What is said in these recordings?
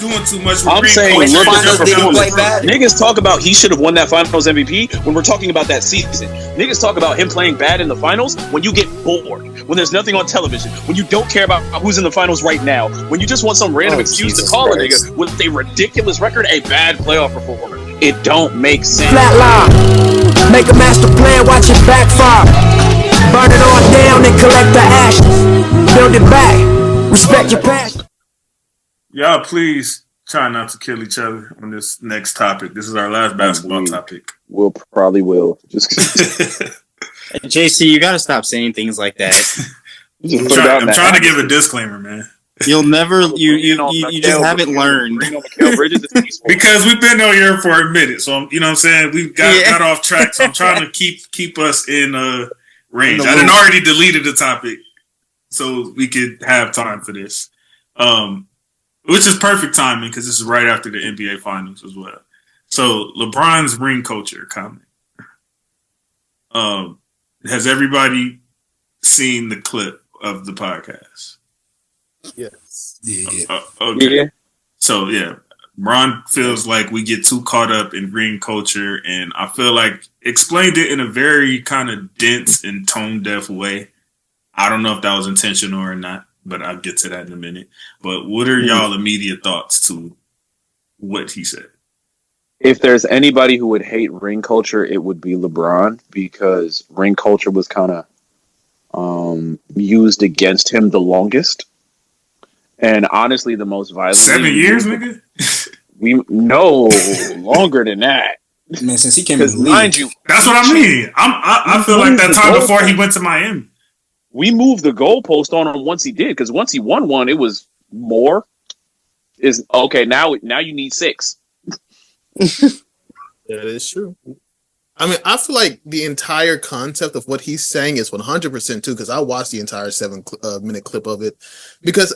doing too much. With I'm saying, look at the niggas talk about he should have won that Finals MVP when we're talking about that season. Niggas talk about him playing bad in the Finals when you get bored, when there's nothing on television, when you don't care about who's in the Finals right now, when you just want some random excuse to call a nigga with a ridiculous record a bad playoff performer. It don't make sense. Flatline, make a master plan, watch it backfire. Burn it all down and collect the ashes. Build it back, respect your past. Y'all please try not to kill each other on this next topic. This is our last basketball topic. We'll probably will. Just JC, you gotta stop saying things like that. I'm trying to give a disclaimer, man. You'll never you just haven't learned. Because we've been on here for a minute, so you know what I'm saying? We got off track, so I'm trying to keep us in range. I done already deleted the topic so we could have time for this. Which is perfect timing because this is right after the NBA Finals as well. So LeBron's ring culture comment. Has everybody seen the clip of the podcast? Yes. Okay. Yeah. So yeah, Ron feels like we get too caught up in ring culture, and I feel like explained it in a very kind of dense and tone deaf way. I don't know if that was intentional or not, but I'll get to that in a minute. But what are y'all immediate thoughts to what he said? If there's anybody who would hate ring culture, it would be LeBron, because ring culture was kind of used against him the longest. And honestly, the most violent. 7 years, nigga? No, longer than that. Man, since he came in the league. Mind you, that's what I mean. I feel like that time before he went to Miami. We moved the goalpost on him once he did, because once he won one, it was more. Is okay, now you need 6. That is true. I mean, I feel like the entire concept of what he's saying is 100% true, because I watched the entire 7-minute clip of it.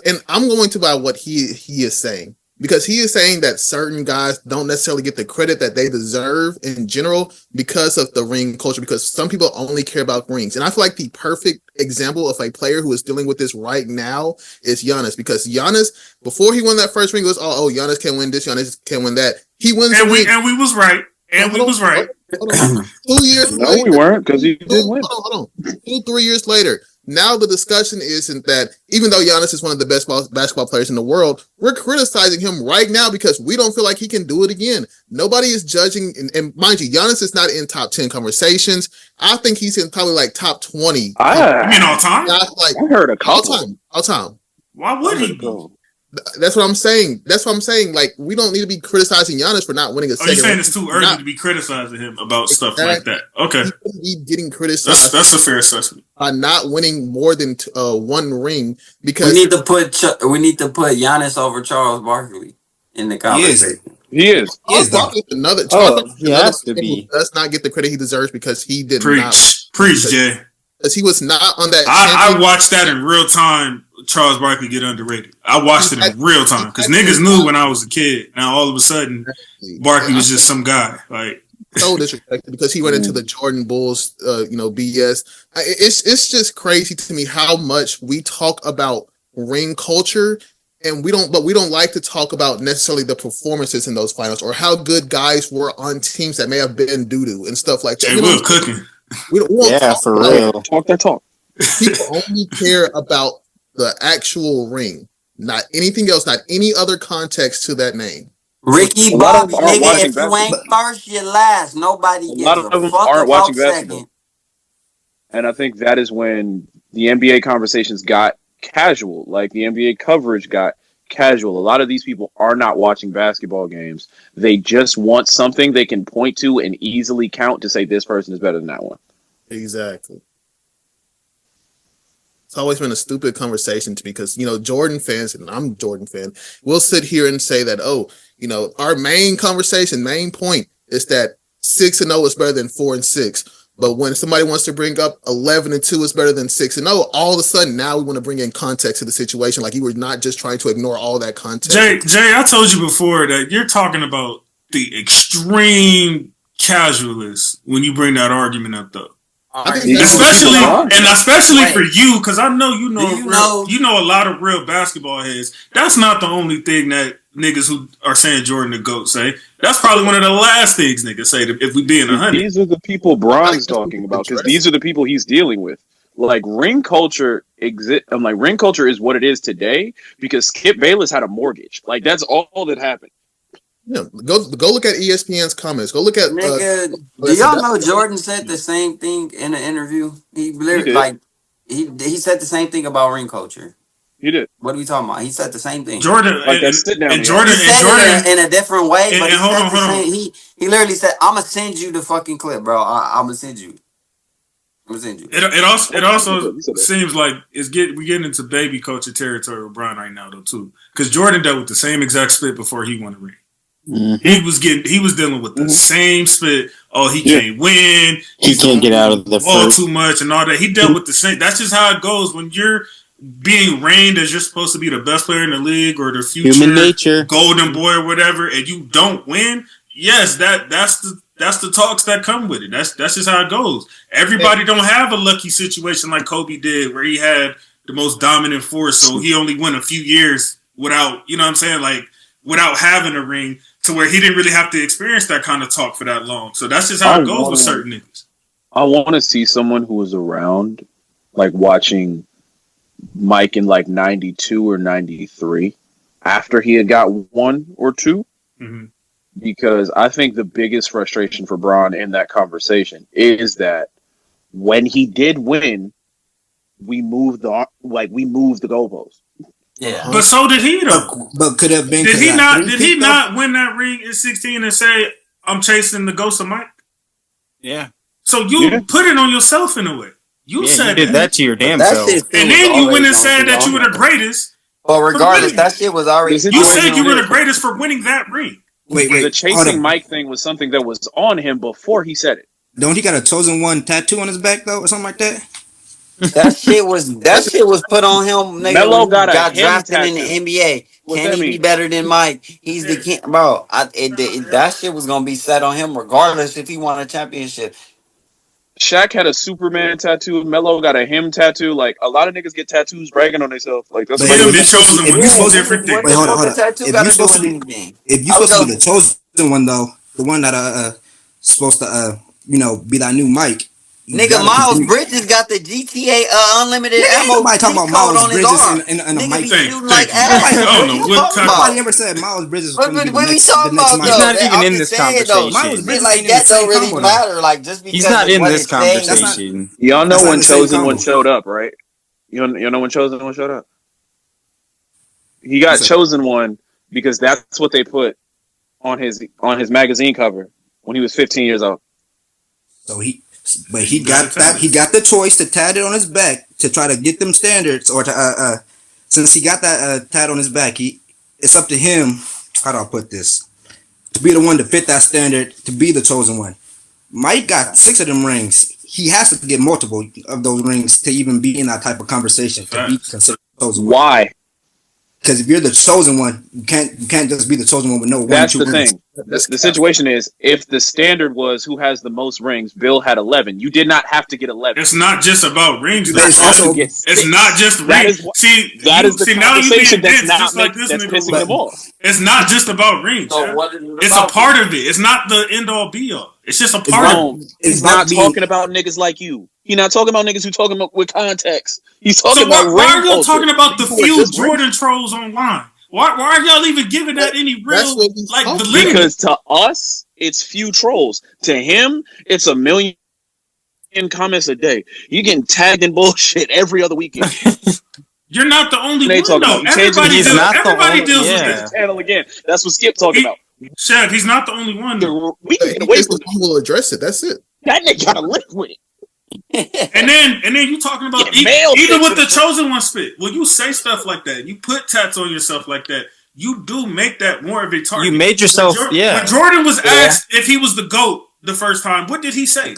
And I'm going to buy what he is saying, because he is saying that certain guys don't necessarily get the credit that they deserve in general because of the ring culture, because some people only care about rings. And I feel like the perfect example of a player who is dealing with this right now is Giannis, because Giannis, before he won that first ring, goes, oh, Giannis can win this, Giannis can win that. He wins and we was right. And we was right. Hold on. 2 years no, later. we weren't, because he did win. Hold on. 2-3 years later. Now the discussion isn't that, even though Giannis is one of the best basketball players in the world, we're criticizing him right now because we don't feel like he can do it again. Nobody is judging. And mind you, Giannis is not in top 10 conversations. I think he's in probably like top 20. You mean all time? I heard a couple. All time. Why would he be? That's what I'm saying. Like, we don't need to be criticizing Giannis for not winning a second. You're saying it's too early to be criticizing him about stuff like that? Okay, he's getting criticized. That's a fair assessment. By not winning more than one ring, because we need to put Giannis over Charles Barkley in the conversation. He is. Charles Barkley does not get the credit he deserves because he did not preach, Jay. Because he was not on that. I watched that in real time. Charles Barkley get underrated. I watched it in real time because niggas knew when I was a kid. Now all of a sudden, Barkley was just some guy. Like so disrespected because he went into the Jordan Bulls, BS. It's just crazy to me how much we talk about ring culture, and we don't like to talk about necessarily the performances in those finals or how good guys were on teams that may have been doo-doo and stuff like that. Hey, we're cooking. We don't for real. Talk that talk. People only care about the actual ring, not anything else, not any other context to that name. Ricky Bobby, nigga, if you ain't first, you last. Nobody gives a lot of them aren't watching basketball. And I think that is when the NBA conversations got casual, like the NBA coverage got casual. A lot of these people are not watching basketball games. They just want something they can point to and easily count to say this person is better than that one. Exactly. It's always been a stupid conversation to me because, Jordan fans, and I'm a Jordan fan, we'll sit here and say that, our main point is that 6-0 is better than 4-6. But when somebody wants to bring up 11-2 is better than 6-0, all of a sudden now we want to bring in context to the situation. Like you were not just trying to ignore all that context. Jay, I told you before that you're talking about the extreme casualists when you bring that argument up, though. Especially for you, because I know you know a lot of real basketball heads. That's not the only thing that niggas who are saying Jordan the GOAT say. That's probably one of the last things niggas say if we being 100. These are the people Bron's talking about because these are the people he's dealing with. Like ring culture ring culture is what it is today because Skip Bayless had a mortgage. Like that's all that happened. Yeah, go look at ESPN's comments. Go look at. Nigga, do y'all know Jordan said the same thing in an interview? He said the same thing about ring culture. He did. What are we talking about? He said the same thing. Jordan Jordan he said it in a different way, but he literally said, "I'm gonna send you the fucking clip, bro. I'm gonna send you. It also seems like we're getting into baby culture territory with Bron right now though too, because Jordan dealt with the same exact spit before he won the ring. Mm-hmm. He was dealing with the same spit. Oh, he can't win. He can't get out of the ball too much and all that. He dealt with the same. That's just how it goes when you're being reigned as you're supposed to be the best player in the league or the future human nature golden boy or whatever, and you don't win. Yes, that's the talks that come with it. That's just how it goes. Everybody don't have a lucky situation like Kobe did, where he had the most dominant force, so he only went a few years without, you know what I'm saying, like without having a ring, to where he didn't really have to experience that kind of talk for that long. So that's just how it goes with certain niggas. I want to see someone who was around, like watching Mike in like 92 or 93 after he had got 1 or 2. Mm-hmm. Because I think the biggest frustration for Bron in that conversation is that when he did win, we moved the goalposts. Yeah, but so did he though. But could have been. Did he not win that ring in 16 and say, "I'm chasing the ghost of Mike"? Yeah. So you put it on yourself in a way. You said you did that to your damn self, and then you went and said that you were the greatest. Well, regardless, that shit was already. You said you were the greatest for winning that ring. Wait. The chasing Mike thing was something that was on him before he said it. Don't he got a chosen one tattoo on his back though, or something like that? That shit was put on him. Nigga, Melo got drafted tattoo. in the NBA. Can he be better than Mike? He's the king, bro. That shit was gonna be set on him regardless if he won a championship. Shaq had a Superman tattoo. Melo got a him tattoo. Like a lot of niggas get tattoos bragging on themselves. Like that's what the chosen one. This is different thing. Wait, hold on. If you're supposed to be the chosen one though, the one that supposed to be that new Mike. Nigga, Miles Bridges got the GTA unlimited ammo. Nobody talking about Miles Bridges and a Mike thing. I don't know what type. Nobody never said Miles Bridges. What we talking about? He's not even in this conversation. Miles Bridges like that don't really matter. Like just because he's not in this conversation. Y'all know when Chosen One showed up, right? You know when Chosen One showed up. He got Chosen One because that's what they put on his magazine cover when he was 15 years old. So he got that. He got the choice to tat it on his back to try to get them standards, or to since he got that tat on his back, it's up to him. How do I put this? To be the one to fit that standard, to be the chosen one. Mike got 6 of them rings. He has to get multiple of those rings to even be in that type of conversation to be considered chosen one. Why? Because if you're the chosen one, you can't just be the chosen one with no one. That's the thing. The situation is, if the standard was who has the most rings, Bill had 11. You did not have to get 11. It's not just about rings. It's not just rings. That is the conversation that's pissing them off. It's not just about rings. So it's a part of it. It's not the end all be all. It's just a part of it. He's not talking about niggas like you. He's not talking about niggas who talking about with context. He's talking about why are y'all talking about the few Jordan trolls online? Why are y'all even giving that any real validity? Because to us, it's few trolls. To him, it's a million comments a day. You getting tagged in bullshit every other weekend. You're not the only one, though. Everybody deals with this. Channel again. That's what Skip talking about. Shaq, he's not the only one. We can get away with it. We'll address it. That's it. That nigga gotta live with it. and then you talking about even with the chosen one spit. When you say stuff like that, you put tats on yourself like that, you do make that more of a target. You made yourself, when Jordan was asked if he was the GOAT the first time, what did he say?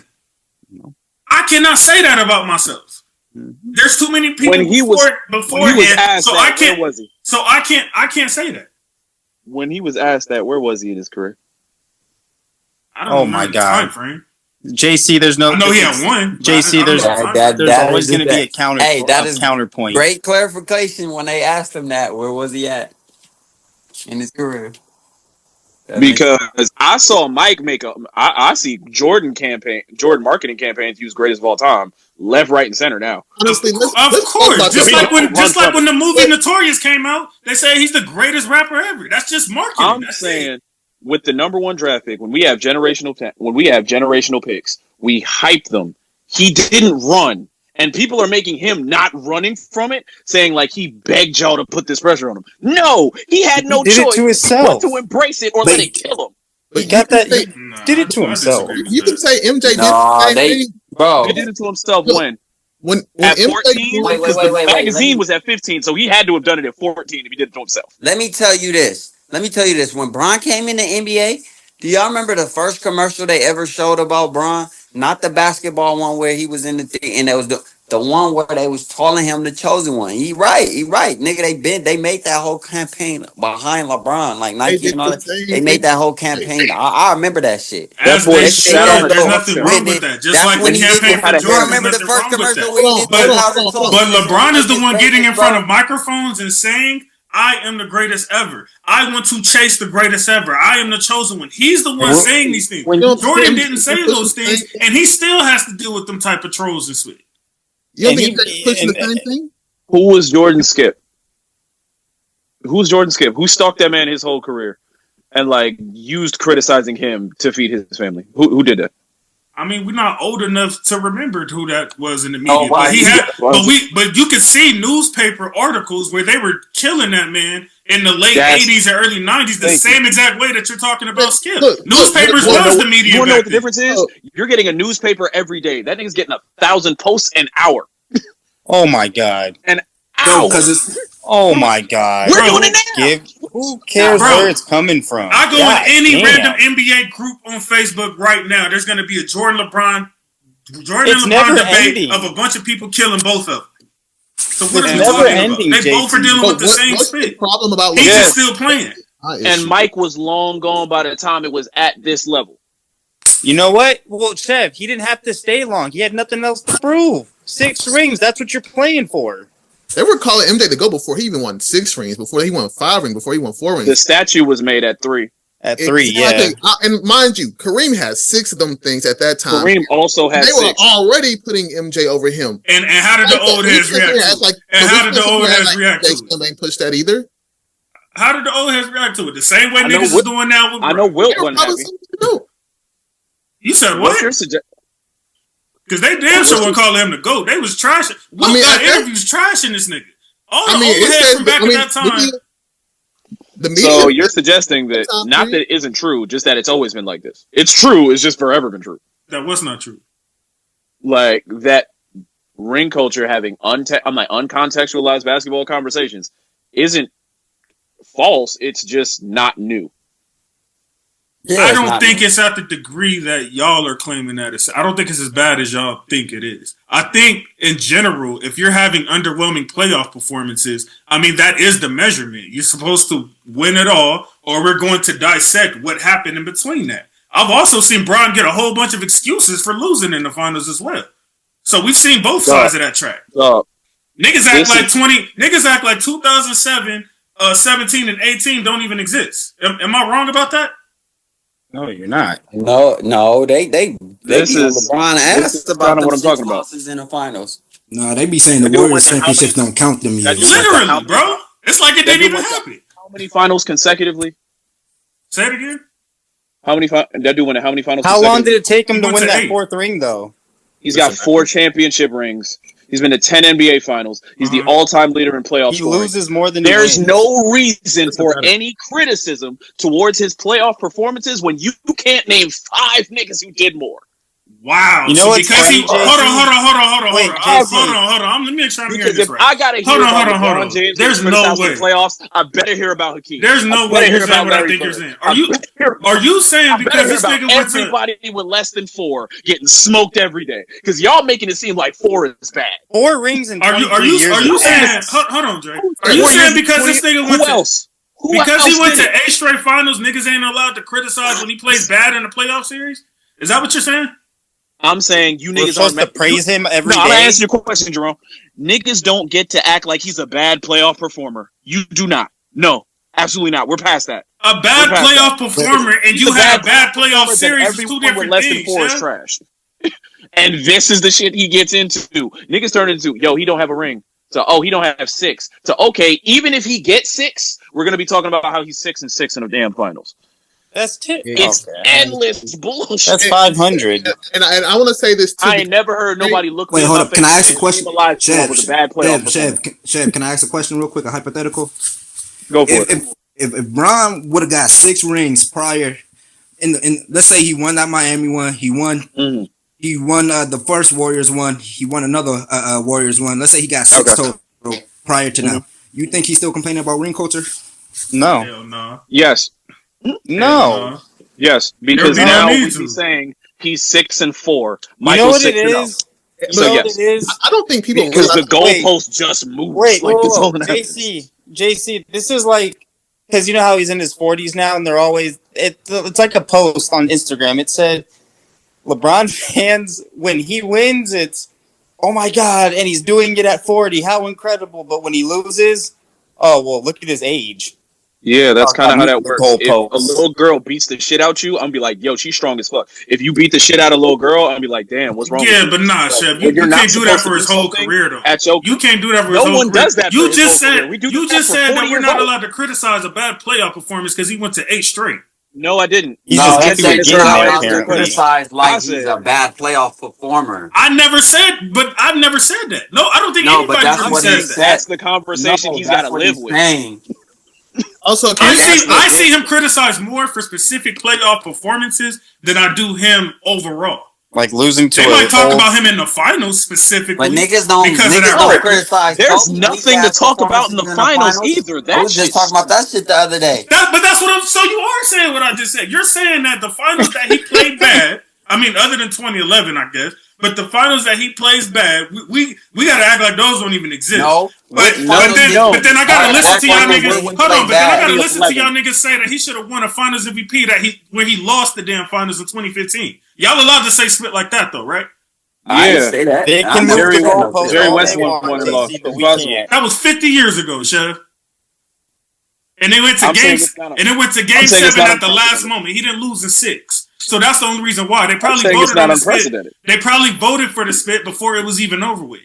No. I cannot say that about myself. Mm-hmm. There's too many people beforehand, so I can't. Where was he? So I can't say that. When he was asked that, where was he in his career? I don't know my God. Time frame. JC, there's no. I know he had one. JC, there's always going to be a counterpoint. Great clarification when they asked him that. Where was he at? in his career. Because I saw Mike make I see Jordan marketing campaigns use greatest of all time, left, right, and center now. Honestly, of course. Just like when the movie Notorious came out, they say he's the greatest rapper ever. That's just marketing. I'm saying with the number 1 draft pick, when we have generational picks, we hype them. He didn't run. And people are making him not running from it, saying like he begged y'all to put this pressure on him. No, he had no choice but to embrace it or let it kill him. He got that. He did it to himself. You can say MJ did the same thing. Bro. He did it to himself when at MJ 14, because the magazine was at 15, so he had to have done it at 14 if he did it to himself. Let me tell you this. When Bron came in the NBA, do y'all remember the first commercial they ever showed about Bron? Not the basketball one where he was in the thing, and it was the one where they was calling him the chosen one. He right. Nigga, they made that whole campaign behind LeBron, like Nike and all that. They made that whole campaign. I remember that shit. As they should. There's nothing wrong with that. Just like the campaign for Jordan. Remember the first commercial we did? But LeBron is the one getting in front of microphones and saying, I am the greatest ever. I want to chase the greatest ever. I am the chosen one. He's the one saying these things. Jordan didn't say those things, and he still has to deal with them type of trolls this week. You don't think he's pushing the same thing? Who was Jordan Skip? Who stalked that man his whole career and like used criticizing him to feed his family? Who did that? I mean, we're not old enough to remember who that was in the media, but you could see newspaper articles where they were killing that man in the late 80s and early 90s, the same exact way that you're talking about Skip. Newspapers was the media. You want to know what the difference is? You're getting a newspaper every day. That nigga's getting 1,000 posts an hour. Oh my god! An hour. Oh my god! We're doing it now. Who cares where it's coming from? I go in any random NBA group on Facebook right now. There's going to be a Jordan and LeBron debate of a bunch of people killing both of them. So what are we talking about? They both are dealing with the same shit. Problem about he's just still playing. And Mike was long gone by the time it was at this level. You know what? Well, Chev, he didn't have to stay long. He had nothing else to prove. 6 rings. That's what you're playing for. They were calling MJ the GOAT before he even won 6 rings, before he won 5 rings, before he won 4 rings. The statue was made at 3. At 3, exactly. Yeah. And mind you, Kareem had 6 of them things at that time. Kareem also had 6. They were already putting MJ over him. And how did the old heads react to it? And how did the old heads react to it? They ain't pushed that either. How did the old heads react to it? The same way niggas is doing now with I know Wilt wasn't happy. You said what? Because they damn sure wouldn't call him the GOAT. They was trashing. Interviews trashing this nigga. All the old heads from back at that time. So you're suggesting that not that it isn't true, just that it's always been like this. It's true. It's just forever been true. That was not true. Like that ring culture having uncontextualized basketball conversations isn't false. It's just not new. Yeah, I don't think it's at the degree that y'all are claiming that it's. I don't think it's as bad as y'all think it is. I think in general, if you're having underwhelming playoff performances, I mean, that is the measurement. You're supposed to win it all, or we're going to dissect what happened in between that. I've also seen Bron get a whole bunch of excuses for losing in the finals as well. So we've seen both sides of that track. Niggas act like 2007, 17, and 18 don't even exist. Am I wrong about that? No, you're not. No, they this is LeBron asked about what I'm talking about in the finals. No, they be saying the Warriors championships don't count them yet. Literally, bro. It's like it didn't even happen. How many finals consecutively? Say it again. How many finals? How long did it take him to win that 4th ring, though? He's got 4 championship rings. He's been to 10 NBA finals. He's the all-time leader in playoff scoring. He loses more than There's no reason for any criticism towards his playoff performances when you can't name 5 niggas who did more. Wow. You know what? Hold on. Let me make sure I'm hearing this right. I gotta hear about LeBron James. There's no way. Playoffs. I better hear about Hakeem. There's no way you're saying what I think you're saying. Are you saying because this nigga went to everybody with less than 4 getting smoked every day? Because y'all making it seem like 4 is bad. 4 rings in 23 years. Are you saying? Hold on, Dre. Are you saying because this nigga went to because he went to 8 straight finals, niggas ain't allowed to criticize when he plays bad in a playoff series? Is that what you're saying? I'm saying you niggas aren't supposed to praise him every day. I'm gonna answer your question, Jerome. Niggas don't get to act like he's a bad playoff performer. You do not. No. Absolutely not. We're past that. A bad playoff performer and you had a bad playoff series is two different less things. Than 4 is trash. And this is the shit he gets into. Niggas turn into, yo, he don't have a ring. So, he don't have 6. So, okay, even if he gets 6, we're going to be talking about how he's 6-6 in the damn finals. That's It's endless bullshit. That's 500. And I want to say this too. I ain't never heard nobody look. Wait, hold up. Can I ask a question? Chev, can I ask a question real quick? A hypothetical. Go for it. If Bron would have got 6 rings prior, in let's say he won that Miami one, he won. Mm-hmm. He won the first Warriors one. He won another Warriors one. Let's say he got 6 total prior to now. You think he's still complaining about ring culture? No. Hell no. Yes. No. Yes, because now he's saying he's 6-4. You know what it is? So yes, I don't think people because the goalpost just moved. JC, this is like because you know how he's in his 40s now, and they're always it's like a post on Instagram. It said LeBron fans when he wins, it's oh my god, and he's doing it at 40. How incredible! But when he loses, oh well, look at his age. Yeah, that's kind of how that works. If a little girl beats the shit out you, I'm gonna be like, yo, she's strong as fuck. If you beat the shit out of a little girl, I'm gonna be like, damn, what's wrong with you? But nah, Chef, you can't do that for his whole career, though. You can't do that for his whole career. No one does that. You just said that we're not allowed to criticize a bad playoff performance because he went to 8 straight. No, I didn't. No, he said you're not allowed to criticize like he's a bad playoff performer. I've never said that. No, I don't think anybody says that. That's the conversation he's got to live with. Also, I see him criticized more for specific playoff performances than I do him overall. Like losing to. They might talk about him in the finals specifically, but niggas don't criticize. There's nothing to talk about in the finals either. I was just talking about that shit the other day. But that's what I'm. So you are saying what I just said. You're saying that the finals that he played bad. I mean, other than 2011, I guess. But the finals that he plays bad, we gotta act like those don't even exist. But then I gotta listen to y'all niggas. Hold on, but then I gotta listen to y'all niggas say that he should have won a Finals MVP when he lost the damn finals in 2015. Y'all allowed to say spit like that though, right? I didn't say that. They can move the goalpost. Jerry West won and lost. That was 50 years ago, Chef. And they went to game 7 at the last moment. He didn't lose in 6. So that's the only reason why. They probably voted on the spit. They probably voted for the spit before it was even over with.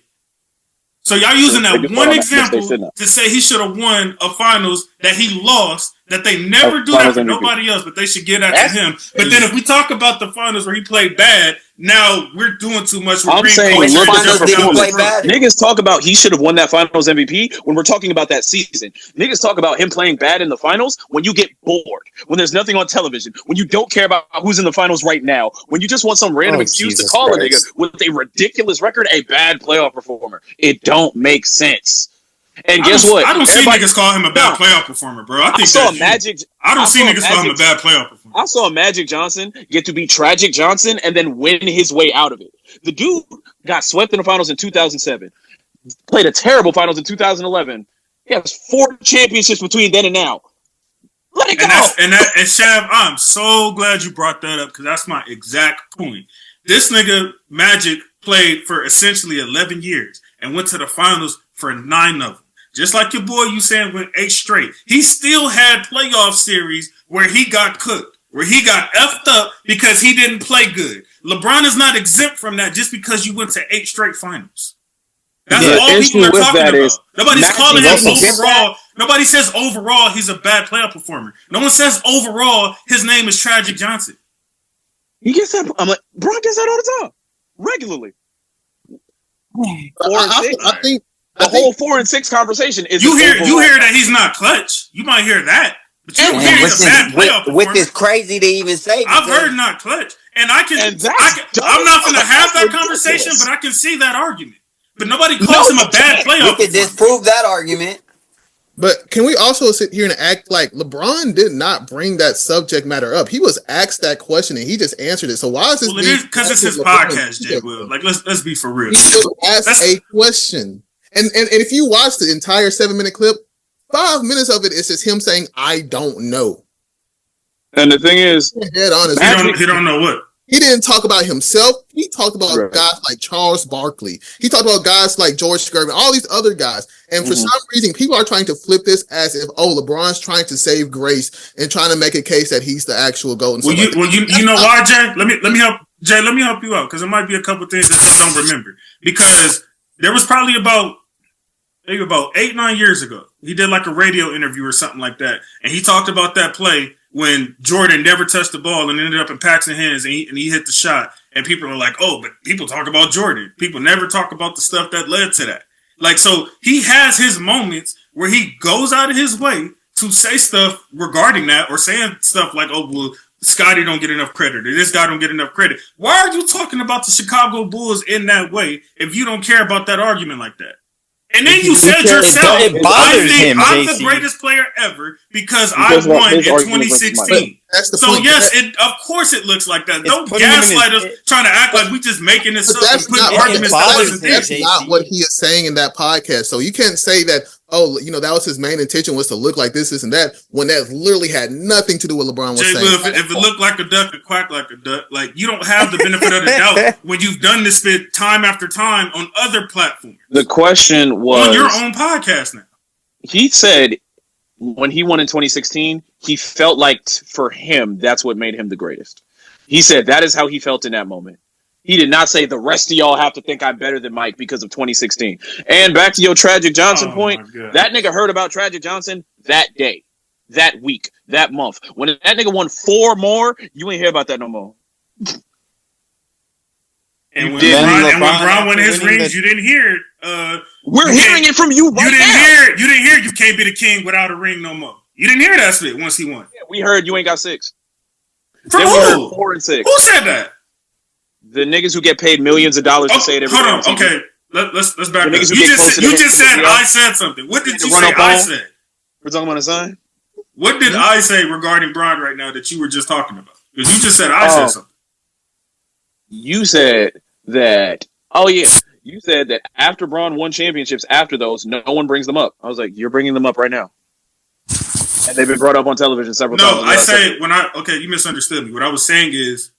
So y'all using that one example to say he should have won a finals that he lost, that they never do that for nobody else, but they should give that to him. But then if we talk about the finals where he played bad, now we're doing too much. I'm saying niggas talk about he should have won that finals MVP when we're talking about that season. Niggas talk about him playing bad in the finals when you get bored, when there's nothing on television, when you don't care about who's in the finals right now, when you just want some random excuse to call a nigga with a ridiculous record a bad playoff performer. It don't make sense. And guess what? I don't see niggas call him a bad playoff performer, bro. I don't see niggas call him a bad playoff performer. I saw Magic Johnson get to be Tragic Johnson and then win his way out of it. The dude got swept in the finals in 2007, played a terrible finals in 2011. He has 4 championships between then and now. Let it go. And Shav, I'm so glad you brought that up because that's my exact point. This nigga Magic played for essentially 11 years and went to the finals for 9 of them. Just like your boy, you saying went 8 straight. He still had playoff series where he got cooked, where he got effed up because he didn't play good. LeBron is not exempt from that just because you went to 8 straight finals. That's all people are talking about. Nobody's calling him overall. Nobody says overall he's a bad playoff performer. No one says overall his name is Tragic Johnson. He gets that. I'm like, Bron gets that all the time, regularly. I think the whole 4 and 6 conversation is you hear that he's not clutch. You might hear that, but you don't hear he's a bad playoff performer. Which is crazy to even say. I've heard not clutch, and I'm not going to have that conversation, but I can see that argument. But nobody calls him a bad playoff. We can disprove that argument. But can we also sit here and act like LeBron did not bring that subject matter up? He was asked that question and he just answered it. So why is this? Well, it is because it's his podcast, Jay Will. Like let's be for real. He just asked a question, and if you watch the entire 7-minute clip, 5 minutes of it is just him saying, "I don't know." And the thing is, dead honest, he don't know what. He didn't talk about himself. He talked about guys like Charles Barkley. He talked about guys like George Gervin, all these other guys. And for some reason, people are trying to flip this as if, LeBron's trying to save grace and trying to make a case that he's the actual GOAT. You know why, Jay? Let me help you out, because there might be a couple things that you don't remember. Because there was probably about 8-9 years ago, he did like a radio interview or something like that, and he talked about that play when Jordan never touched the ball and ended up in Pax's hands and he hit the shot. And people are like, oh, but people talk about Jordan. People never talk about the stuff that led to that. Like, so he has his moments where he goes out of his way to say stuff regarding that, or saying stuff like, oh, well, Scotty don't get enough credit, or this guy don't get enough credit. Why are you talking about the Chicago Bulls in that way if you don't care about that argument like that? And then you said yourself, I'm the greatest player ever because I won in 2016. So yes, of course it looks like that. Don't gaslight us trying to act like we just making this up and putting arguments that that's not what he is saying in that podcast. So you can't say that, that was his main intention was to look like this and that, when that literally had nothing to do with LeBron was saying. If it looked like a duck, it quack like a duck. Like, you don't have the benefit of the doubt when you've done this bit time after time on other platforms. The question was on your own podcast now. He said when he won in 2016, he felt like for him, that's what made him the greatest. He said that is how he felt in that moment. He did not say the rest of y'all have to think I'm better than Mike because of 2016. And back to your Tragic Johnson point, that nigga heard about Tragic Johnson that day, that week, that month. When that nigga won 4 more, you ain't hear about that no more. And when Bron won his rings, you didn't hear it. We're hearing it from you right now. You didn't hear you can't be the king without a ring no more. You didn't hear that shit once he won. Yeah, we heard you ain't got 6. From then who? We heard 4 and 6. Who said that? The niggas who get paid millions of dollars to say it every Hold on, okay. Let's back up. You just said I said something. What did you say I said? We're talking about a sign? What did I say regarding Bron right now that you were just talking about? Because you just said I said something. You said that, you said that after Bron won championships, after those, no one brings them up. I was like, you're bringing them up right now. And they've been brought up on television several times. No, I say you misunderstood me. What I was saying is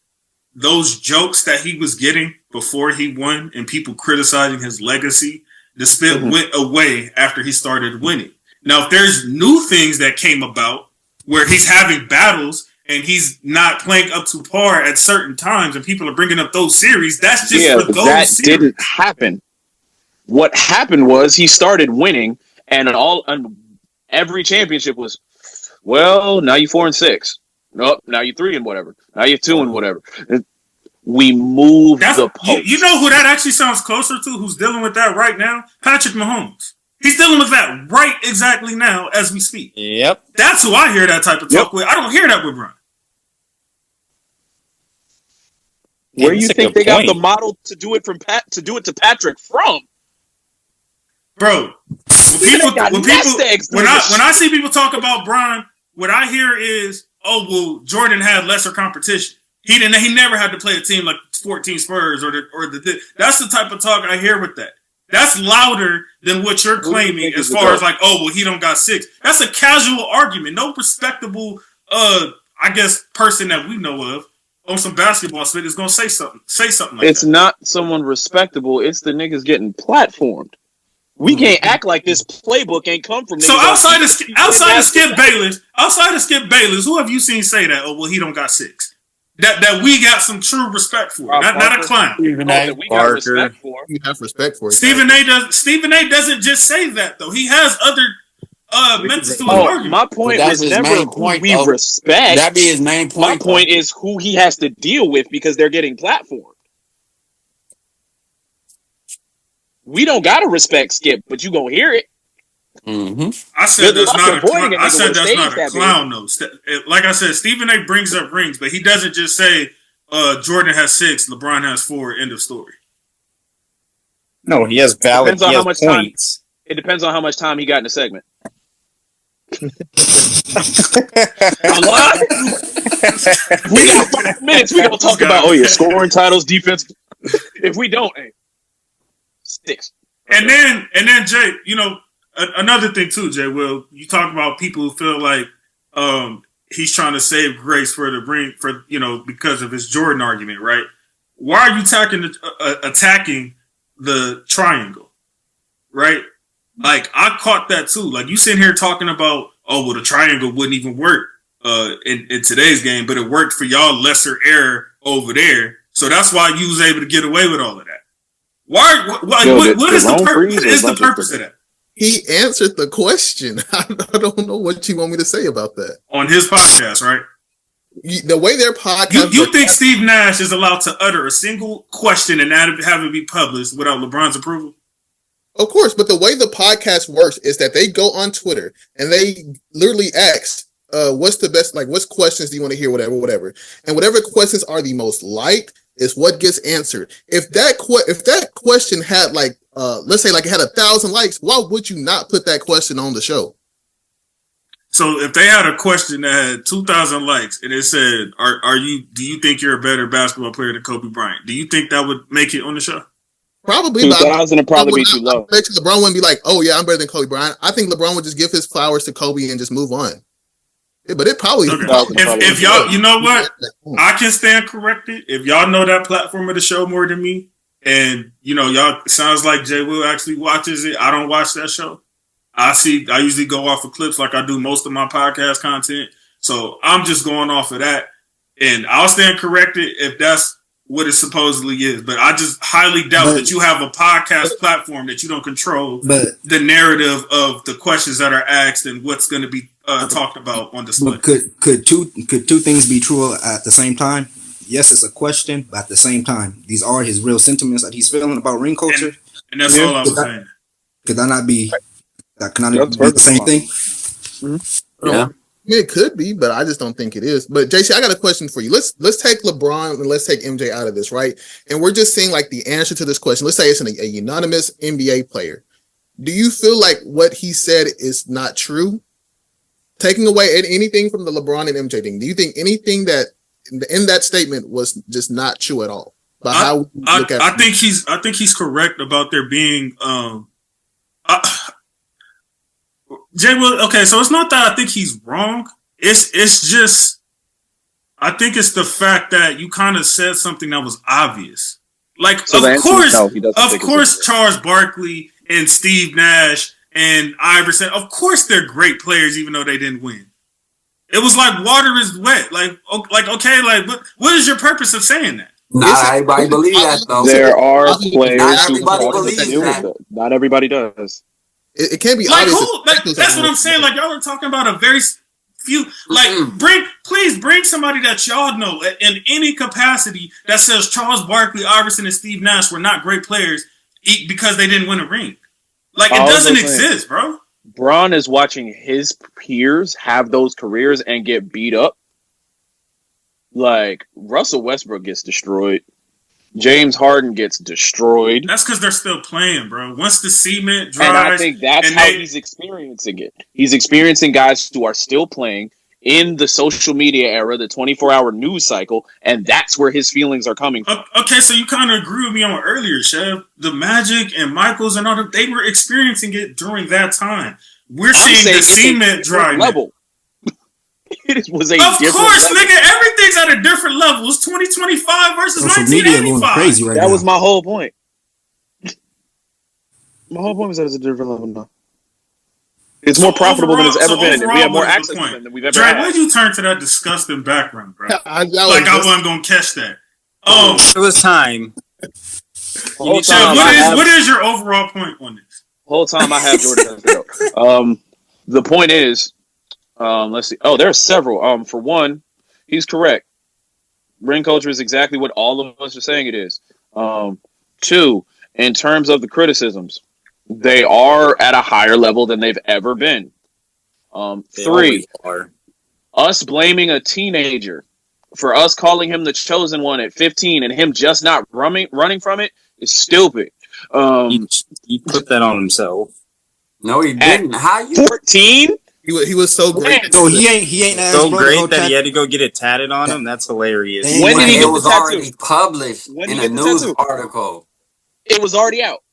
those jokes that he was getting before he won and people criticizing his legacy, the spit went away after he started winning. Now, if there's new things that came about where he's having battles and he's not playing up to par at certain times and people are bringing up those series, that's just for those that series. Didn't happen. What happened was he started winning and every championship was, well, now you 4 and 6. Nope, now you 3 and whatever. Now you're 2 and whatever. We moved the post. You know who that actually sounds closer to, who's dealing with that right now? Patrick Mahomes. He's dealing with that right exactly now as we speak. Yep. That's who I hear that type of talk with. I don't hear that with Bron. Where do you think they got the model to do it to Patrick from? Bro, when I see people talk about Bron, what I hear is, oh, well, Jordan had lesser competition. He never had to play a team like 14 Spurs or the. That's the type of talk I hear with that. That's louder than what you're claiming as far as like, oh, well, he don't got 6. That's a casual argument. No respectable, person that we know of on some basketball spit is going to say something like that. It's not someone respectable. It's the niggas getting platformed. We can't act like this playbook ain't come from niggas. So outside of Skip Bayless, who have you seen say that? Oh, well, he don't got 6. That we got some true respect for, not a clown. Stephen A. We got respect for. You have respect for it. Stephen A. doesn't just say that though. He has other methods to his argument. My point is never who we respect. That'd be his main point. My point is who he has to deal with because they're getting platformed. We don't gotta respect Skip, but you gonna hear it. Mm-hmm. I said that's not a clown though. Like I said, Stephen A. brings up rings, but he doesn't just say Jordan has 6, LeBron has 4. End of story. No, he has valid. He has points. It depends on how much time he got in the segment. A lot. We got 5 minutes. We gonna talk about scoring titles, defense. If we don't, sticks. And then Jay, another thing too, Jay. Will, you talk about people who feel like he's trying to save grace for because of his Jordan argument, right? Why are you attacking the triangle, right? Like, I caught that too. Like, you sitting here talking about, the triangle wouldn't even work in today's game, but it worked for y'all lesser error over there. So that's why you was able to get away with all of that. What is the purpose of that? He answered the question. I don't know what you want me to say about that. On his podcast, right? The way their podcast... You think Steve Nash is allowed to utter a single question and have it be published without LeBron's approval? Of course, but the way the podcast works is that they go on Twitter and they literally ask, what's the best, like, what questions do you want to hear, whatever. And whatever questions are the most liked is what gets answered. If that question had, like, let's say, like, it had 1,000 likes, why would you not put that question on the show? So if they had a question that had 2,000 likes and it said, do you think you're a better basketball player than Kobe Bryant? Do you think that would make it on the show? Probably. 2,000 would probably be too low. I bet you LeBron wouldn't be like, oh yeah, I'm better than Kobe Bryant. I think LeBron would just give his flowers to Kobe and just move on. Yeah, but it probably... Okay. If y'all, you know what? I can stand corrected. If y'all know that platform of the show more than me, and, y'all, sounds like Jay Will actually watches it. I don't watch that show. I usually go off of clips like I do most of my podcast content. So I'm just going off of that. And I'll stand corrected if that's what it supposedly is. But I just highly doubt that you have a podcast platform that you don't control the narrative of the questions that are asked and what's going to be talked about on display. But could two things be true at the same time? Yes, it's a question, but at the same time, these are his real sentiments that he's feeling about ring culture. And that's all I was saying. Could that not be... That cannot be the same thing? Mm-hmm. Yeah. I mean, it could be, but I just don't think it is. But JC, I got a question for you. Let's take LeBron and let's take MJ out of this, right? And we're just seeing like the answer to this question. Let's say it's a unanimous NBA player. Do you feel like what he said is not true? Taking away anything from the LeBron and MJ thing, do you think anything that in that statement was just not true at all? I think he's correct about there being Jay Will, okay, so it's not that I think he's wrong. It's just I think it's the fact that you kind of said something that was obvious. Like, so of course, Charles Barkley and Steve Nash and Iverson, of course they're great players, even though they didn't win. It was like water is wet. What is your purpose of saying that? Not everybody believes that, though. There are players who not everybody does. It can't be like obvious. That's what I'm saying. Like, y'all are talking about a very few. Like, please bring somebody that y'all know in any capacity that says Charles Barkley, Iverson, and Steve Nash were not great players because they didn't win a ring. Like, it doesn't exist, bro. Bron is watching his peers have those careers and get beat up. Like, Russell Westbrook gets destroyed. James Harden gets destroyed. That's because they're still playing, bro. Once the cement dries, and I think that's how he's experiencing it. He's experiencing guys who are still playing in the social media era, the 24-hour news cycle, and that's where his feelings are coming from. Okay, so you kind of agree with me on earlier, Chev. The Magic and Michaels and all that, they were experiencing it during that time. We're seeing the cement dry level. It was a of course, level. Nigga, everything's at a different level. It's 2025 versus 1985. Crazy right that now. Was my whole point. My whole point was that it's a different level now. It's more profitable than it's ever been. And we have more access to them than we've ever had. Why did you turn to that disgusting background, bro? I wasn't going to catch that. It was time. What is your overall point on this? Whole time I have Jordan. The point is, let's see. Oh, there are several. For one, he's correct. Ring culture is exactly what all of us are saying it is. Two, in terms of the criticisms, they are at a higher level than they've ever been. Three, us blaming a teenager for us calling him the chosen one at 15 and him just not running from it is stupid. He put that on himself. No, he didn't. How you 14? He was so great. No, he ain't so great that he had to go get it tatted on him. That's hilarious. When did he get it was the tattoo? Already published in a news article. It was already out.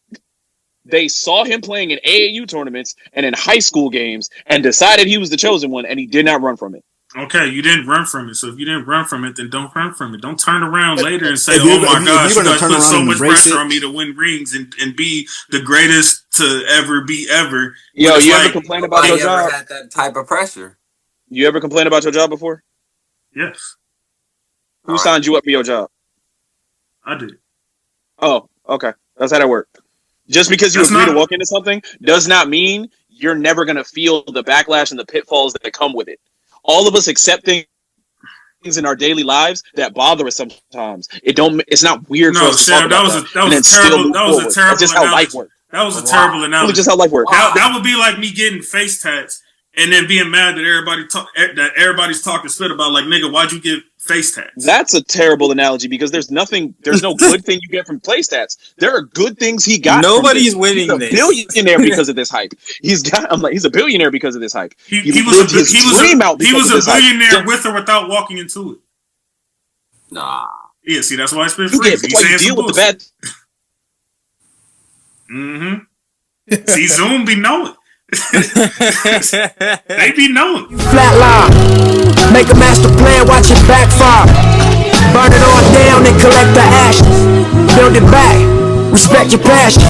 They saw him playing in AAU tournaments and in high school games and decided he was the chosen one, and he did not run from it. Okay, you didn't run from it. So if you didn't run from it, then don't run from it. Don't turn around later and say, If "Oh you're- my if gosh, you're you gonna guys turn put around so and much embrace pressure it- on me to win rings and be the greatest to ever be ever." Yo, When it's you ever like, complain about Nobody your ever job? had that type of pressure. You ever complain about your job before? yes, Who signed you up for your job? I did. Oh, okay. That's how that worked. Just because you That's agree not- to walk into something does not mean you're never going to feel the backlash and the pitfalls that come with it. All of us accept things in our daily lives that bother us sometimes. It's not weird for No, us to Sam, talk about that was a terrible. That was a terrible That's just how life analogy. works. That was a Wow. terrible Really analogy. just how life works. That would be like me getting face tats and then being mad that everybody's talking shit about, like, nigga, why'd you get face tats? That's a terrible analogy because there's no good thing you get from play stats. There are good things he got. Nobody's winning He's a this. billionaire because of this hype. He's a billionaire because of this hype. He lived his dream out he because was of a this hype. billionaire with or without walking into it. Nah. Yeah, see, that's why I spent You free. get that's why you deal with the bad. Mm-hmm. See, Zoom be knowing. They be knowing. Flatline. Make a master plan, watch it backfire. Burn it all down and collect the ashes. Build it back. Respect your passion.